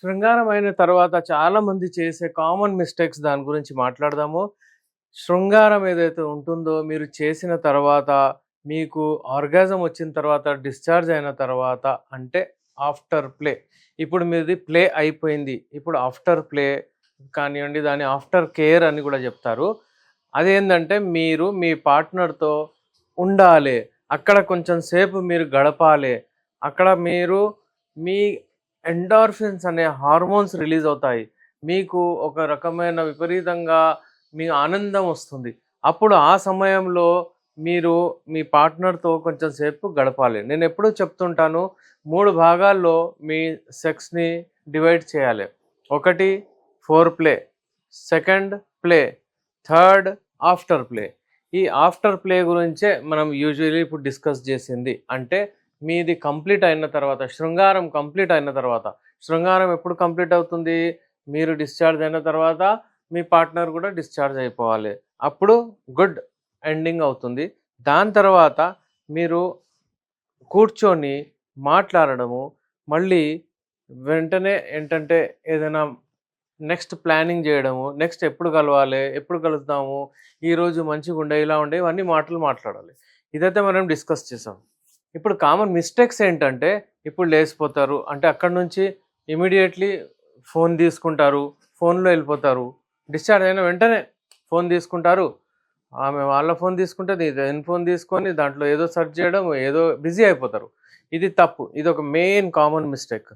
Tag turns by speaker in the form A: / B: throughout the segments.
A: శృంగారం అయిన తర్వాత చాలామంది చేసే కామన్ మిస్టేక్స్ దాని గురించి మాట్లాడదాము. శృంగారం ఏదైతే ఉంటుందో మీరు చేసిన తర్వాత మీకు ఆర్గాజం వచ్చిన తర్వాత డిశ్చార్జ్ అయిన తర్వాత అంటే ఆఫ్టర్ ప్లే. ఇప్పుడు మీది ప్లే అయిపోయింది. ఇప్పుడు ఆఫ్టర్ ప్లే కానివ్వండి, దాన్ని ఆఫ్టర్ కేర్ అని కూడా చెప్తారు. అదేందంటే మీరు మీ పార్ట్నర్‌తో ఉండాలి. అక్కడ కొంచెం సేపు మీరు గడపాలి. అక్కడ మీరు మీ ఎండార్ఫిన్స్ అనే హార్మోన్స్ రిలీజ్ అవుతాయి. మీకు ఒక రకమైన విపరీతంగా మీ ఆనందం వస్తుంది. అప్పుడు ఆ సమయంలో మీరు మీ పార్ట్నర్‌తో కొంచెం సేపు గడపాలి. నేనెప్పుడూ చెప్తుంటాను 3 భాగాల్లో మీ సెక్స్‌ని డివైడ్ చేయాలి. ఒకటి four play, second play, third after play. ఈ ఆఫ్టర్ ప్లే గురించే మనం యూజువల్లీ ఇప్పుడు డిస్కస్ చేసింది. అంటే మీది కంప్లీట్ అయిన తర్వాత, శృంగారం కంప్లీట్ అయిన తర్వాత. శృంగారం ఎప్పుడు కంప్లీట్ అవుతుంది? మీరు డిశ్చార్జ్ అయిన తర్వాత మీ పార్ట్నర్ కూడా డిశ్చార్జ్ అయిపోవాలి. అప్పుడు గుడ్ ఎండింగ్ అవుతుంది. దాని తర్వాత మీరు కూర్చొని మాట్లాడడము, మళ్ళీ వెంటనే ఏంటంటే ఏదైనా నెక్స్ట్ ప్లానింగ్ జేయడము, నెక్స్ట్ ఎప్పుడు కలవాలి, ఎప్పుడు కలుద్దాము, ఈరోజు మంచిగుండే, ఇలా ఉండే ఇవన్నీ మాటలు మాట్లాడాలి. ఇదైతే మనం డిస్కస్ చేసాం. ఇప్పుడు కామన్ మిస్టేక్స్ ఏంటంటే, ఇప్పుడు లేసిపోతారు. అంటే అక్కడి నుంచి ఇమ్మీడియేట్‌లీ ఫోన్ తీసుకుంటారు. ఫోన్‌లో ఎళ్ళిపోతారు. డిశ్చార్జ్ అయిన వెంటనే ఫోన్ తీసుకుంటారు. ఆమె వాళ్ళ ఫోన్ తీసుకుంటది. ఈయన ఫోన్ తీసుకొని దాంట్లో ఏదో సెర్చ్ చేయడం, ఏదో బిజీ అయిపోతారు. ఇది తప్పు. ఇదొక main common mistake.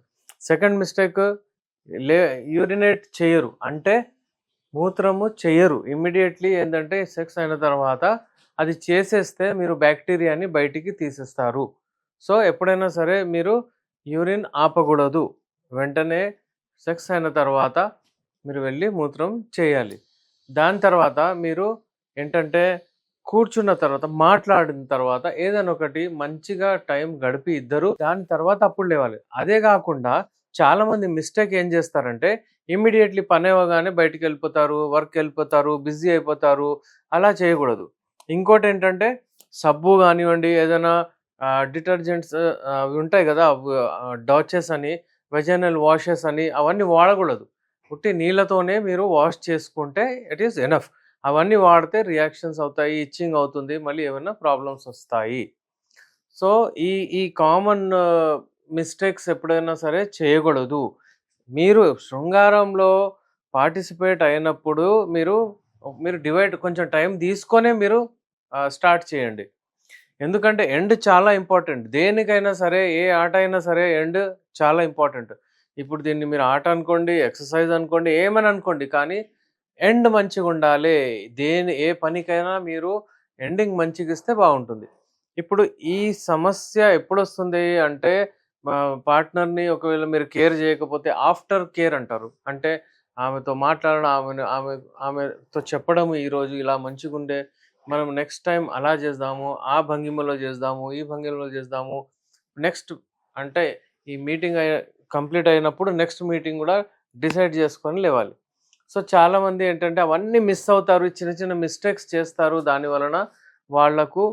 A: Second mistake లే యూరినేట్ చెయ్యరు. అంటే మూత్రము చెయ్యరు. ఇమ్మీడియేట్‌లీ ఏందంటే సెక్స్ అయిన తర్వాత అది చేసేస్తే మీరు బ్యాక్టీరియాని బయటికి తీసేస్తారు. సో, ఎప్పుడైనా సరే మీరు యూరిన్ ఆపకూడదు. వెంటనే సెక్స్ అయిన తర్వాత మీరు వెళ్లి మూత్రం చేయాలి. దాని తర్వాత మీరు ఏంటంటే కూర్చున్న తర్వాత, మాట్లాడిన తర్వాత ఏదైనా ఒకటి మంచిగా టైం గడిపి ఇద్దరు దాని తర్వాత అప్పుడు లేవాలి. అదే గాకుండా చాలామంది మిస్టేక్ ఏం జేస్తారంటే ఇమ్మీడియేట్‌లీ పనవ్వగానే బయటికెళ్ళిపోతారు, వర్క్‌కెళ్ళిపోతారు, బిజీ అయిపోతారు. అలా చేయకూడదు. ఇంకోటేంటంటే సబ్బు గానివ్వండి, ఏదైనా డిటర్జెంట్స్ అవి ఉంటాయి గదా! డాచెస్ అని, వెజైనల్ వాషెస్ అని అవన్నీ వాడకూడదు. ఉట్టి నీళ్ళతోనే మీరు వాష్ చేసుకుంటే ఇట్ ఈస్ ఎనఫ్. అవన్నీ వాడితే రియాక్షన్స్ అవుతాయి, ఇచ్చింగ్ అవుతుంది. మళ్ళీ ఏమైనా ప్రాబ్లమ్స్ వస్తాయి. సో, ఈ ఈ కామన్ మిస్టేక్స్ ఎప్పుడైనా సరే చేయకూడదు. మీరు శృంగారంలో పార్టిసిపేట్ అయినప్పుడు మీరు, మీరు డివైడ్ కొంచెం టైం తీసుకొనే మీరు స్టార్ట్ చేయండి. ఎందుకంటే ఎండ్ చాలా ఇంపార్టెంట్. దేనికైనా సరే, ఏ ఆట అయినా సరే ఎండ్ చాలా ఇంపార్టెంట్. ఇప్పుడు దీన్ని మీరు ఆట అనుకోండి, ఎక్సర్‌సైజ్ అనుకోండి, ఏమని అనుకోండి. కానీ ఎండ్ మంచిగుండాలి. ఏ పనికైనా మీరు ఎండింగ్ మంచిగిస్తే బావుంటుంది. ఇప్పుడు ఈ సమస్య ఎప్పుడొస్తుంది అంటే పార్ట్నర్‌ని ఒకవేళ మీరు కేర్ జేయకపోతే ఆఫ్టర్ కేర్ అంటారు. అంటే ఆమెతో మాట్లాడడం, ఆమెతో చెప్పడం ఈరోజు ఇలా మంచిగుండే, మనం నెక్స్ట్ టైమ్ అలా చేద్దాము, ఆ భంగిమలో చేద్దాము, ఈ భంగిమలో చేద్దాము. నెక్స్ట్ అంటే ఈ మీటింగ్ కంప్లీట్ అయినప్పుడు నెక్స్ట్ మీటింగ్ గూడా డిసైడ్ చేసుకొని లేవాలి. సో, చాలామంది ఏంటంటే అవన్నీ మిస్ అవుతారు. చిన్న చిన్న మిస్టేక్స్ చేస్తారు. దాని వలన వాళ్ళకు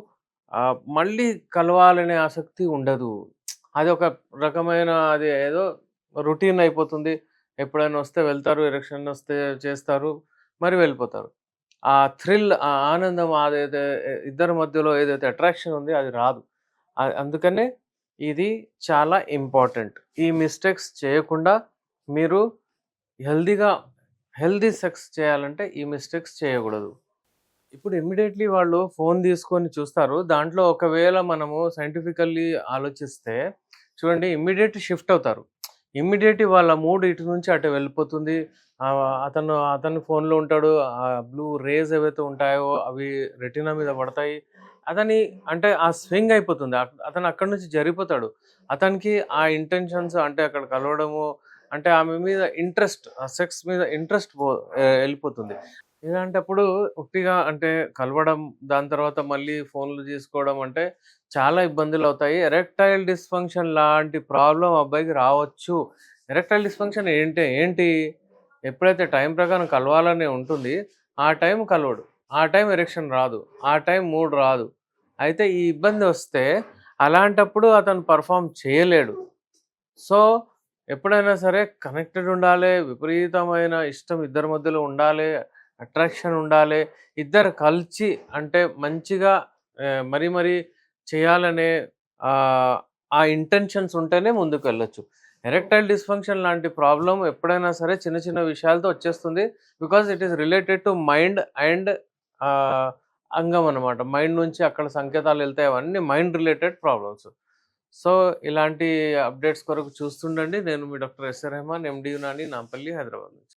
A: మళ్ళీ కలవాలనే ఆసక్తి ఉండదు. అదొక రకమైన అది ఏదో రొటీన్ అయిపోతుంది. ఎప్పుడైనా వస్తే వెళ్తారు, ఎరెక్షన్ వస్తే చేస్తారు, మరి వెళ్ళిపోతారు. ఆ థ్రిల్, ఆ ఆనందం అదైతే ఇద్దరి మధ్యలో ఏదైతే అట్రాక్షన్ ఉంది అది రాదు. అందుకనే ఇది చాలా ఇంపార్టెంట్. ఈ మిస్టేక్స్ చేయకుండా మీరు హెల్తీగా హెల్తీ సెక్స్ చేయాలంటే ఈ మిస్టేక్స్ చేయకూడదు. ఇప్పుడు ఇమ్మీడియేట్‌లీ వాళ్ళు ఫోన్ తీసుకొని చూస్తారు. దాంట్లో ఒకవేళ మనము సైంటిఫికల్లీ ఆలోచిస్తే చూడండి ఇమ్మీడియేట్ షిఫ్ట్ అవుతారు. ఇమ్మీడియేట్ వాళ్ళ మూడ్ ఇటు నుంచి అటు వెళ్ళిపోతుంది. అతను ఫోన్‌లో ఉంటాడు. బ్లూ రేస్ ఏవైతే ఉంటాయో అవి రెటినా మీద పడతాయి. అతని అంటే ఆ స్వింగ్ అయిపోతుంది. అతను అక్కడి నుంచి జరిగిపోతాడు. అతనికి ఆ ఇంటెన్షన్స్ అంటే అక్కడ కలవడము, అంటే ఆమె మీద ఇంట్రెస్ట్, ఆ సెక్స్ మీద ఇంట్రెస్ట్ ఎళ్ళిపోతుంది. ఇలాంటప్పుడు ఉట్టిగా అంటే కలవడం, దాని తర్వాత మళ్ళీ ఫోన్‌లు చేసుకోవడం అంటే చాలా ఇబ్బందులవుతాయి. ఎరెక్టైల్ డిస్‌ఫంక్షన్ లాంటి ప్రాబ్లమ్ అబ్బాయికి రావచ్చు. ఎరెక్టైల్ డిస్‌ఫంక్షన్ ఏంటి? ఎప్పుడైతే టైం ప్రకారం కలవాలని ఉంటుంది, ఆ టైం కలవడు. ఆ టైం ఎరెక్షన్ రాదు. ఆ టైం మూడ్ రాదు. అయితే ఈ ఇబ్బందొస్తే అలాంటప్పుడు అతను పెర్ఫార్మ్ చేయలేడు. సో, ఎప్పుడైనా సరే కనెక్టెడ్ ఉండాలే, విపరీతమైన ఇష్టం ఇద్దరి మధ్యలో ఉండాలే, అట్రాక్షన్ ఉండాలే. ఇద్దరు కలిసి అంటే మంచిగా మరీ మరీ చేయాలనే ఆహ్, ఆ ఇంటెన్షన్స్ ఉంటేనే ముందుకెళ్ళొచ్చు. ఎరెక్టైల్ డిస్‌ఫంక్షన్ లాంటి ప్రాబ్లమ్ ఎప్పుడైనా సరే చిన్న చిన్న విషయాలతో వచ్చేస్తుంది. Because it is related to mind and ah, అంగం అన్నమాట. మైండ్ నుంచి అక్కడ సంకేతాలెళ్తాయి. అవన్నీ మైండ్ రిలేటెడ్ ప్రాబ్లమ్స్. సో, ఇలాంటి అప్‌డేట్స్ కొరకు చూస్తుండండి. నేను మీ doctor S. Rehman, MD Unani, Nampally, Hyderabad నుంచి.